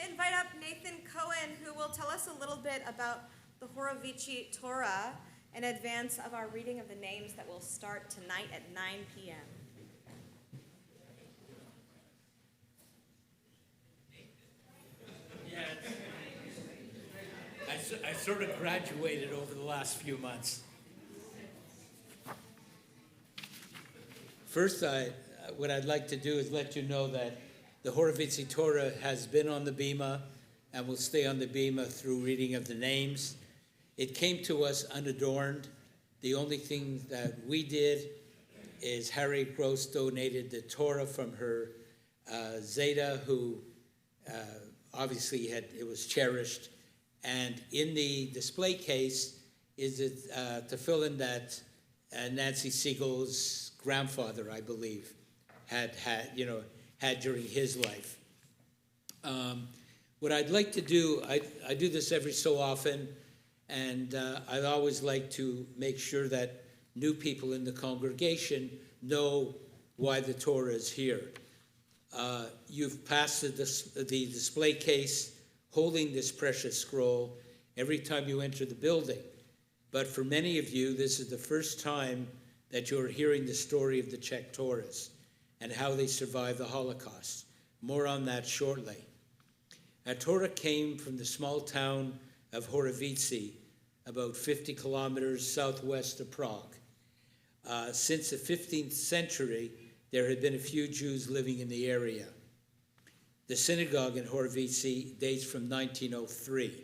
invite up Nathan Cohen, who will tell us a little bit about the Horovitzi Torah in advance of our reading of the names that will start tonight at 9 p.m. I sort of graduated over the last few months. First, what I'd like to do is let you know that the Horovitzi Torah has been on the Bima and will stay on the Bima through reading of the names. It came to us unadorned. The only thing that we did is Harriet Gross donated the Torah from her Zeta, who obviously it was cherished. And in the display case is it tefillin that Nancy Siegel's grandfather, I believe, had during his life. What I'd like to do, I do this every so often, and I always like to make sure that new people in the congregation know why the Torah is here. You've passed the display case holding this precious scroll every time you enter the building. But for many of you, this is the first time that you're hearing the story of the Czech Torahs and how they survived the Holocaust. More on that shortly. A Torah came from the small town of Horovitzi, about 50 kilometers southwest of Prague. Since the 15th century, there had been a few Jews living in the area. The synagogue in Horovitzi dates from 1903.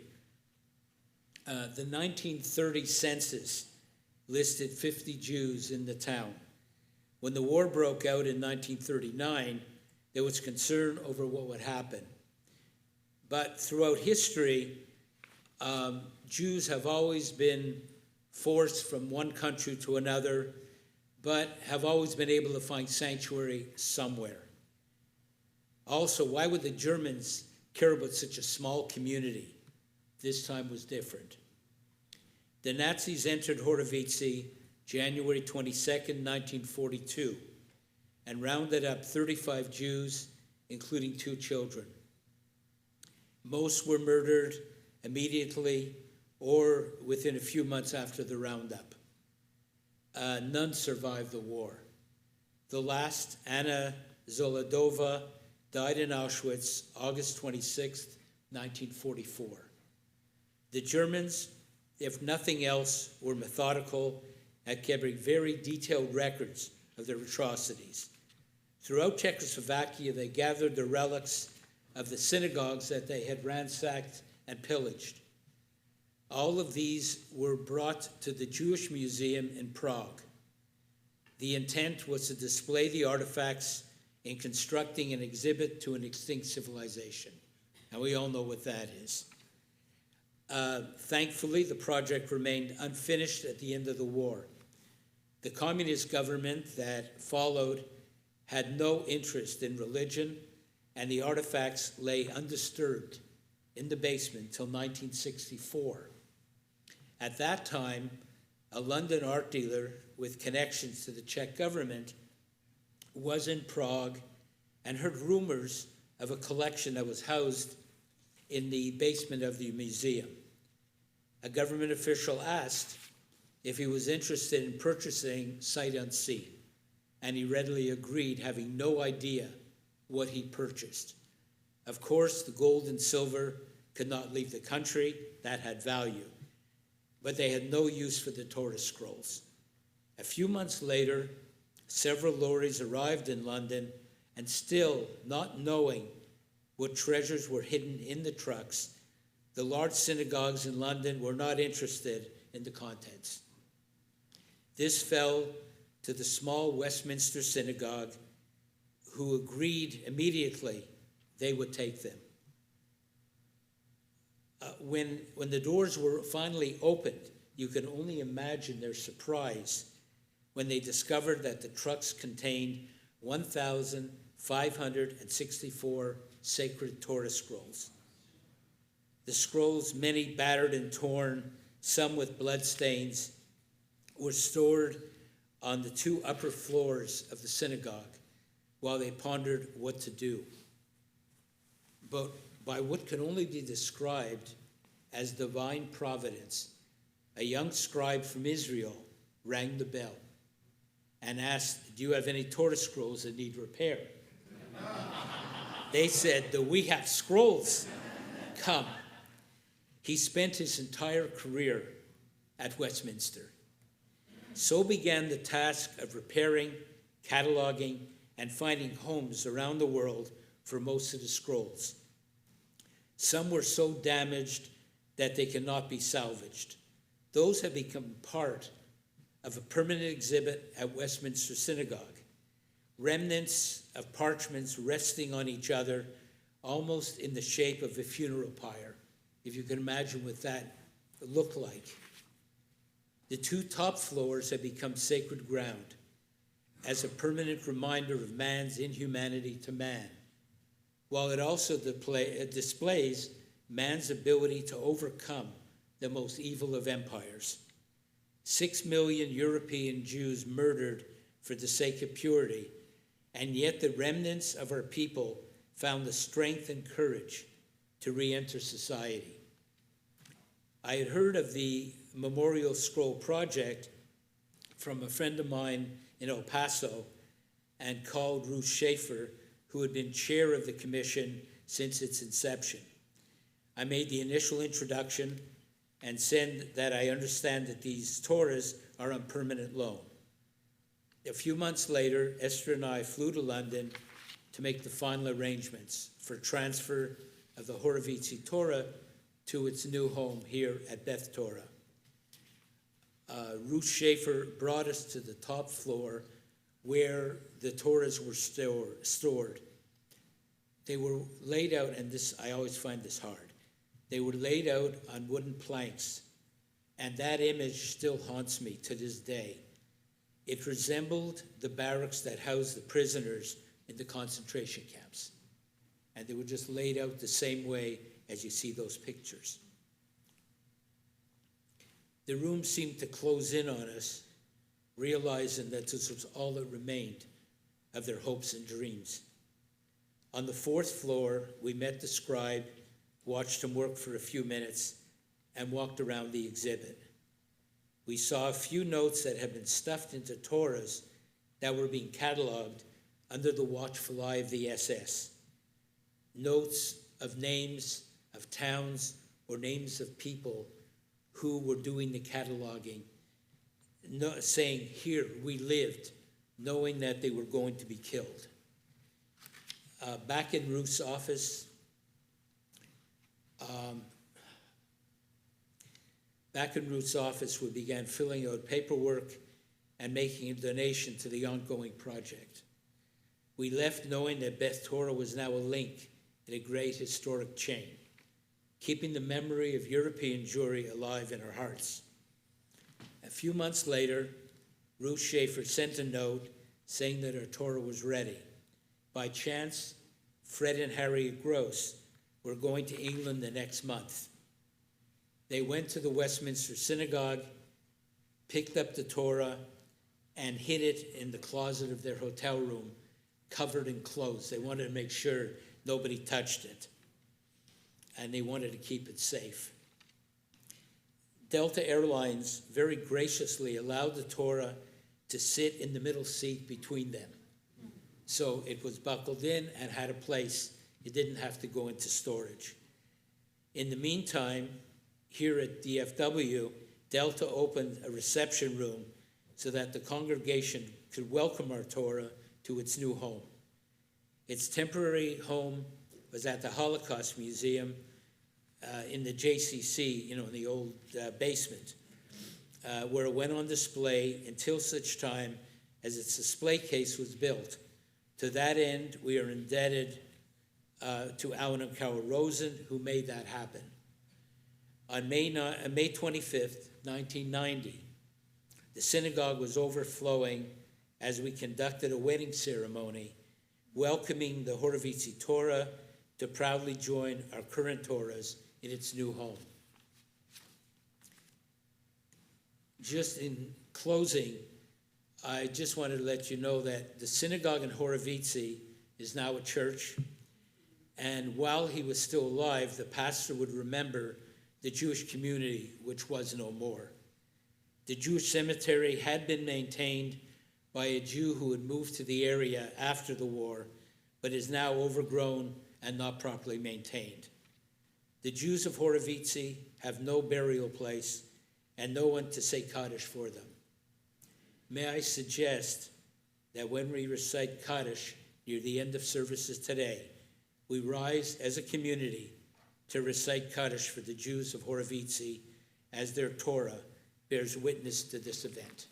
The 1930 census listed 50 Jews in the town. When the war broke out in 1939, there was concern over what would happen. But throughout history, Jews have always been forced from one country to another, but have always been able to find sanctuary somewhere. Also, why would the Germans care about such a small community? This time was different. The Nazis entered Horovitzi January 22nd, 1942, and rounded up 35 Jews, including 2 children. Most were murdered immediately or within a few months after the roundup. None survived the war. The last, Anna Zoladova, died in Auschwitz, August 26, 1944. The Germans, if nothing else, were methodical at keeping very detailed records of their atrocities. Throughout Czechoslovakia, they gathered the relics of the synagogues that they had ransacked and pillaged. All of these were brought to the Jewish Museum in Prague. The intent was to display the artifacts in constructing an exhibit to an extinct civilization. And we all know what that is. Thankfully, the project remained unfinished at the end of the war. The communist government that followed had no interest in religion, and the artifacts lay undisturbed in the basement till 1964. At that time, a London art dealer with connections to the Czech government was in Prague and heard rumors of a collection that was housed in the basement of the museum. A government official asked if he was interested in purchasing sight unseen, and he readily agreed, having no idea what he purchased. Of course, the gold and silver could not leave the country. That had value. But they had no use for the Torah scrolls. A few months later, several lorries arrived in London, and still not knowing what treasures were hidden in the trucks, the large synagogues in London were not interested in the contents. This fell to the small Westminster synagogue, who agreed immediately they would take them. When the doors were finally opened, you can only imagine their surprise when they discovered that the trucks contained 1,564 sacred Torah scrolls. The scrolls, many battered and torn, some with bloodstains, were stored on the 2 upper floors of the synagogue while they pondered what to do. But by what can only be described as divine providence, a young scribe from Israel rang the bell and asked, "Do you have any Torah scrolls that need repair?" They said, "Do we have scrolls? Come." He spent his entire career at Westminster. So began the task of repairing, cataloging, and finding homes around the world for most of the scrolls. Some were so damaged that they cannot be salvaged. Those have become part of a permanent exhibit at Westminster Synagogue. Remnants of parchments resting on each other, almost in the shape of a funeral pyre, if you can imagine what that looked like. The two top floors have become sacred ground as a permanent reminder of man's inhumanity to man, while it also displays man's ability to overcome the most evil of empires. 6 million European Jews murdered for the sake of purity, and yet the remnants of our people found the strength and courage to re-enter society. I had heard of the Memorial Scroll Project from a friend of mine in El Paso and called Ruth Schaefer, who had been chair of the commission since its inception. I made the initial introduction and said that I understand that these Torahs are on permanent loan. A few months later, Esther and I flew to London to make the final arrangements for transfer of the Horovitzi Torah to its new home here at Beth Torah. Ruth Schaefer brought us to the top floor where the Torahs were stored. They were laid out, and this, I always find this hard. They were laid out on wooden planks, and that image still haunts me to this day. It resembled the barracks that housed the prisoners in the concentration camps. And they were just laid out the same way as you see those pictures. The room seemed to close in on us, realizing that this was all that remained of their hopes and dreams. On the 4th floor, we met the scribe, watched him work for a few minutes, and walked around the exhibit. We saw a few notes that had been stuffed into Torahs that were being cataloged under the watchful eye of the SS. Notes of names of towns or names of people who were doing the cataloging, saying, "Here we lived," knowing that they were going to be killed. Back in Ruth's office, we began filling out paperwork and making a donation to the ongoing project. We left knowing that Beth Torah was now a link in a great historic chain, keeping the memory of European Jewry alive in our hearts. A few months later, Ruth Schaefer sent a note saying that our Torah was ready. By chance, Fred and Harriet Gross were going to England the next month. They went to the Westminster Synagogue, picked up the Torah, and hid it in the closet of their hotel room, covered in clothes. They wanted to make sure nobody touched it, and they wanted to keep it safe. Delta Airlines very graciously allowed the Torah to sit in the middle seat between them. So it was buckled in and had a place. It didn't have to go into storage. In the meantime, here at DFW, Delta opened a reception room so that the congregation could welcome our Torah to its new home. Its temporary home was at the Holocaust Museum in the JCC, in the old basement, where it went on display until such time as its display case was built. To that end, we are indebted to Alan and Carol Rosen, who made that happen. On May 25th, 1990, the synagogue was overflowing as we conducted a wedding ceremony, welcoming the Horovitzi Torah to proudly join our current Torahs in its new home. Just in closing, I just wanted to let you know that the synagogue in Horovitzi is now a church, And while he was still alive, the pastor would remember the Jewish community, which was no more. The Jewish cemetery had been maintained by a Jew who had moved to the area after the war, but is now overgrown and not properly maintained. The Jews of Horovitzy have no burial place and no one to say Kaddish for them. May I suggest that when we recite Kaddish near the end of services today, we rise as a community to recite Kaddish for the Jews of Horovitzy as their Torah bears witness to this event.